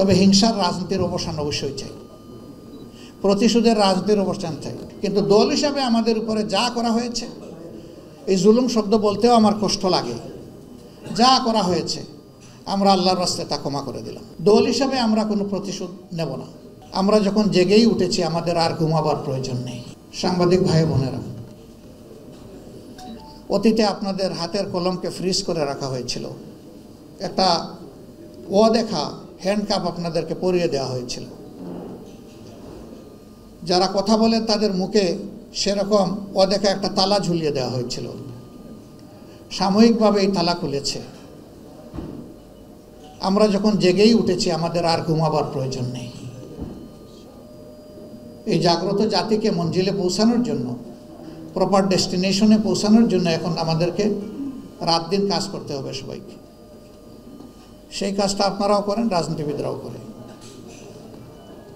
তবে হিংসার রাজনীতির অবসান অবশ্যই চাই, প্রতিশোধের রাজনীতির অবসান চাই। কিন্তু দল হিসাবে আমাদের উপরে যা করা হয়েছে, এই জুলুম শব্দ বলতেও আমার কষ্ট লাগে। যা করা হয়েছে আমরা আল্লাহর রাস্তায় তা ক্ষমা করে দিলাম। দল হিসাবে আমরা কোনো প্রতিশোধ নেব না। আমরা যখন জেগেই উঠেছি আমাদের আর ঘুমাবার প্রয়োজন নেই। সাংবাদিক ভাই বোনেরা, অতীতে আপনাদের হাতের কলমকে ফ্রিজ করে রাখা হয়েছিল, একটা অদেখা হ্যান্ডকাপ আপনাদেরকে পরিয়ে দেওয়া হয়েছিল। যারা কথা বলেন তাদের মুখে সেরকম অদেখা একটা তালা ঝুলিয়ে দেওয়া হয়েছিল। সাময়িকভাবে এই তালা খুলেছে। আমরা যখন জেগেই উঠেছি আমাদের আর ঘুমাবার প্রয়োজন নেই। এই জাগ্রত জাতিকে মঞ্জিলে পৌঁছানোর জন্য, প্রপার ডেস্টিনেশনে পৌঁছানোর জন্য এখন আমাদেরকে রাত দিন কাজ করতে হবে সবাইকে। সেই কাজটা আপনারাও করেন, রাজনীতিবিদরাও করে,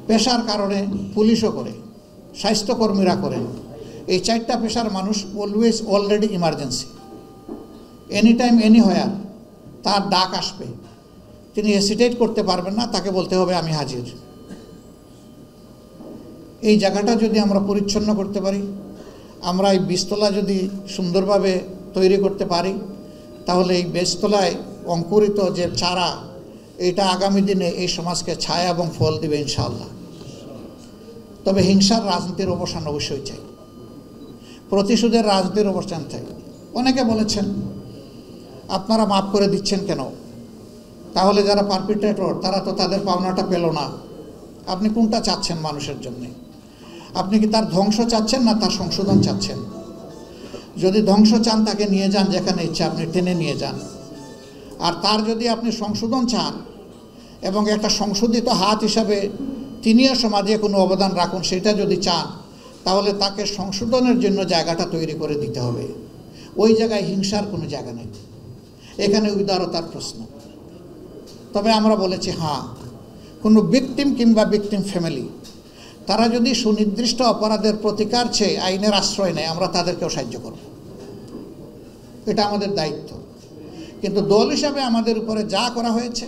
পেশার কারণে পুলিশও করে, স্বাস্থ্যকর্মীরা করেন। এই চারটা পেশার মানুষ always already emergency. Any time anywhere তার ডাক আসবে, তিনি হেসিটেট করতে পারবেন না, তাকে বলতে হবে আমি হাজির। এই জায়গাটা যদি আমরা পরিচ্ছন্ন করতে পারি, আমরা এই বীজতলা যদি সুন্দরভাবে তৈরি করতে পারি, তাহলে এই বীজতলায় অঙ্কুরিত যে চারা, এটা আগামী দিনে এই সমাজকে ছায়া এবং ফল দিবে ইনশাআল্লাহ। তবে হিংসার রাজনীতির অবসান অবশ্যই চাই, প্রতিশোধের রাজনীতির অবসান চাই। অনেকে বলেছেন আপনারা মাফ করে দিচ্ছেন কেন? তাহলে যারা পারপিট্রেটর তারা তো তাদের পাওনাটা পেল না। আপনি কোনটা চাচ্ছেন মানুষের জন্যে? আপনি কি তার ধ্বংস চাচ্ছেন না তার সংশোধন চাচ্ছেন? যদি ধ্বংস চান তাকে নিয়ে যান যেখানে ইচ্ছা, আপনি টেনে নিয়ে যান। আর তার যদি আপনি সংশোধন চান এবং একটা সংশোধিত হাত হিসাবে তিনিও সমাজে কোনো অবদান রাখুন, সেটা যদি চান, তাহলে তাকে সংশোধনের জন্য জায়গাটা তৈরি করে দিতে হবে। ওই জায়গায় হিংসার কোনো জায়গা নেই, এখানে উদারতার প্রশ্ন। তবে আমরা বলেছি হ্যাঁ, কোনো ভিকটিম কিংবা ভিকটিম ফ্যামিলি তারা যদি সুনির্দিষ্ট অপরাধের প্রতিকার চেয়ে আইনের আশ্রয় নেয়, আমরা তাদেরকেও সাহায্য করব, এটা আমাদের দায়িত্ব। কিন্তু দল হিসাবে আমাদের উপরে যা করা হয়েছে,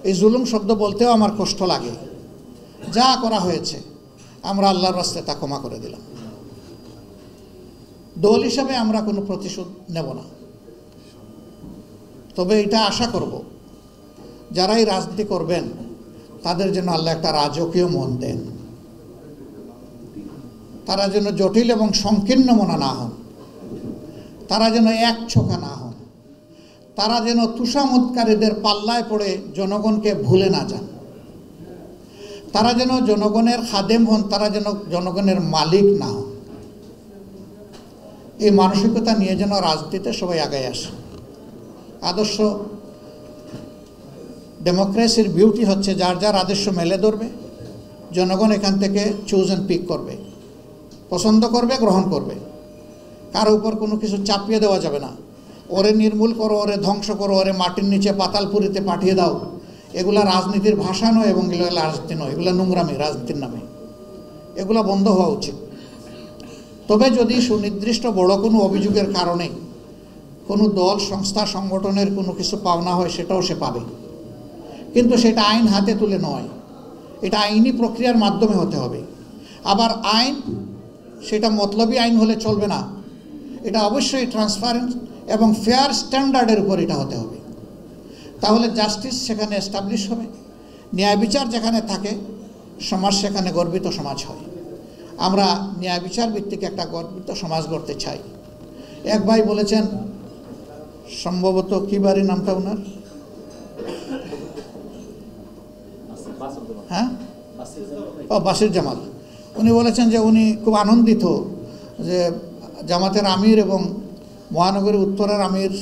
এই জুলুম শব্দ বলতেও আমার কষ্ট লাগে। যা করা হয়েছে আমরা আল্লাহর রাস্তায় তা ক্ষমা করে দিলাম। দল হিসাবে আমরা কোনো প্রতিশোধ নেব না। তবে এটা আশা করব যারাই রাজনীতি করবেন তাদের জন্য আল্লাহ একটা রাজকীয় মন দেন, তারা যেন জটিল এবং সংকীর্ণ মনা না হন, তারা যেন একছোখা না হন, তারা যেন তুষামোদকারীদের পাল্লায় পড়ে জনগণকে ভুলে না যান, তারা যেন জনগণের খাদেম হন, তারা যেন জনগণের মালিক না হন। এই মানসিকতা নিয়ে যেন রাজনীতিতে সবাই আগায় আসে। আদর্শ ডেমোক্রেসির বিউটি হচ্ছে যার যার আদর্শ মেলে ধরবে, জনগণ এখান থেকে চুজ অ্যান্ড পিক করবে, পছন্দ করবে, গ্রহণ করবে। কারো উপর কোনো কিছু চাপিয়ে দেওয়া যাবে না। ওরে নির্মূল করো, ওরে ধ্বংস করো, ওরে মাটির নিচে পাতালপুরিতে পাঠিয়ে দাও, এগুলা রাজনীতির ভাষা নয় এবং এগুলো রাজনীতি নয়, এগুলো নোংরামি রাজনীতির নামে। এগুলো বন্ধ হওয়া উচিত। তবে যদি সুনির্দিষ্ট বড় কোনো অভিযোগের কারণে কোনো দল, সংস্থা, সংগঠনের কোনো কিছু পাওনা হয়, সেটাও সে পাবে, কিন্তু সেটা আইন হাতে তুলে নয়, এটা আইনি প্রক্রিয়ার মাধ্যমে হতে হবে। আবার আইন সেটা মতলবী আইন হলে চলবে না, এটা অবশ্যই ট্রান্সপারেন্ট এবং ফেয়ার স্ট্যান্ডার্ডের উপর এটা হতে হবে। তাহলে জাস্টিস সেখানে এস্টাবলিশ হবে, ন্যায় বিচার যেখানে থাকে সমাজ সেখানে গর্বিত সমাজ হয়। আমরা ন্যায় বিচার ভিত্তিক একটা গর্বিত সমাজ গড়তে চাই। এক ভাই বলেছেন, সম্ভবত কি বাড়ি নামটা ওনার, হ্যাঁ, বাসির জামাল, উনি বলেছেন যে উনি খুব আনন্দিত যে জামাতের আমির এবং মহানগরী উত্তরের আমির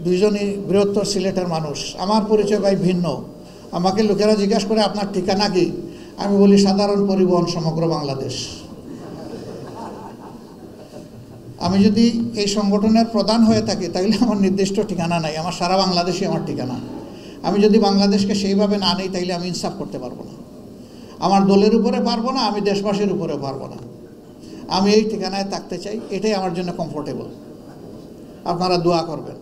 দুইজনই বৃহত্তর সিলেটের মানুষ। আমার পরিচয় ভাই ভিন্ন। আমাকে লোকেরা জিজ্ঞাসা করে আপনার ঠিকানা কি, আমি বলি সাধারণ পরিবহন সমগ্র বাংলাদেশ। আমি যদি এই সংগঠনের প্রধান হয়ে থাকি তাহলে আমার নির্দিষ্ট ঠিকানা নাই, আমার সারা বাংলাদেশই আমার ঠিকানা। আমি যদি বাংলাদেশকে সেইভাবে না নিই তাইলে আমি ইনসাফ করতে পারবো না, আমার দলের উপরে পারবো না, আমি দেশবাসীর উপরে পারবো না। আমি এই ঠিকানায় থাকতে চাই, এটাই আমার জন্য কমফোর্টেবল। আপনারা দোয়া করবেন।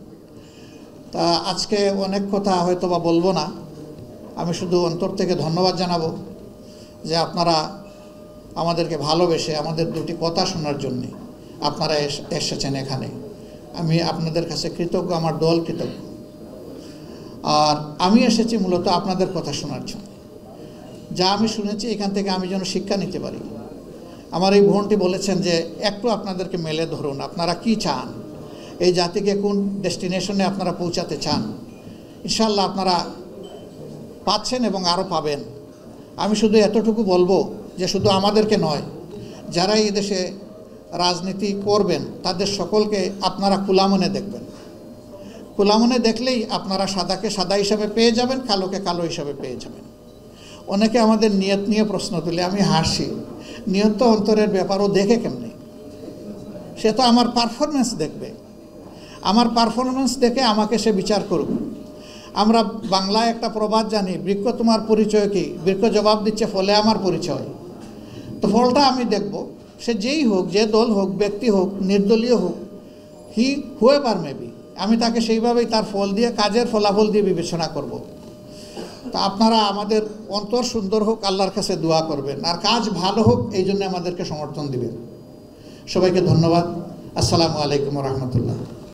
তা আজকে অনেক কথা হয়তো বা বলবো না, আমি শুধু অন্তর থেকে ধন্যবাদ জানাবো যে আপনারা আমাদেরকে ভালোবেসে আমাদের দুটি কথা শোনার জন্যে আপনারা এসেছেন এখানে। আমি আপনাদের কাছে কৃতজ্ঞ, আমার দল কৃতজ্ঞ। আর আমি এসেছি মূলত আপনাদের কথা শোনার জন্য। যা আমি শুনেছি এখান থেকে আমি যেন শিক্ষা নিতে পারি। আমার এই বোনটি বলেছেন যে একটু আপনাদেরকে মেলে ধরুন, আপনারা কি চান, এই জাতিকে কোন ডেস্টিনেশনে আপনারা পৌঁছাতে চান। ইনশাআল্লাহ আপনারা পাচ্ছেন এবং আরও পাবেন। আমি শুধু এতটুকু বলবো যে শুধু আমাদেরকে নয়, যারা এই দেশে রাজনীতি করবেন তাদের সকলকে আপনারা খোলা মনে দেখবেন। খোলা মনে দেখলেই আপনারা সাদাকে সাদা হিসাবে পেয়ে যাবেন, কালোকে কালো হিসাবে পেয়ে যাবেন। অনেকে আমাদের নিয়ত নিয়ে প্রশ্ন তুলে, আমি হাসি। নিয়ত তো অন্তরের ব্যাপারও দেখে কেমনে? সে তো আমার পারফরমেন্স দেখবে, আমার পারফরমেন্স দেখে আমাকে সে বিচার করুক। আমরা বাংলায় একটা প্রবাদ জানি, বৃক্ষ তোমার পরিচয় কি? বৃক্ষ জবাব দিচ্ছে ফলে আমার পরিচয়। তো ফলটা আমি দেখব, সে যেই হোক, যে দল হোক, ব্যক্তি হোক, নির্দলীয় হোক, হুয়েভার মেবি, আমি তাকে সেইভাবেই তার ফল দিয়ে, কাজের ফলাফল দিয়ে বিবেচনা করব। তা আপনারা আমাদের অন্তর সুন্দর হোক, আল্লাহর কাছে দোয়া করবেন, আর কাজ ভালো হোক, এই জন্য আমাদেরকে সমর্থন দিবেন। সবাইকে ধন্যবাদ। আসসালামু আলাইকুম রহমতুল্লাহ।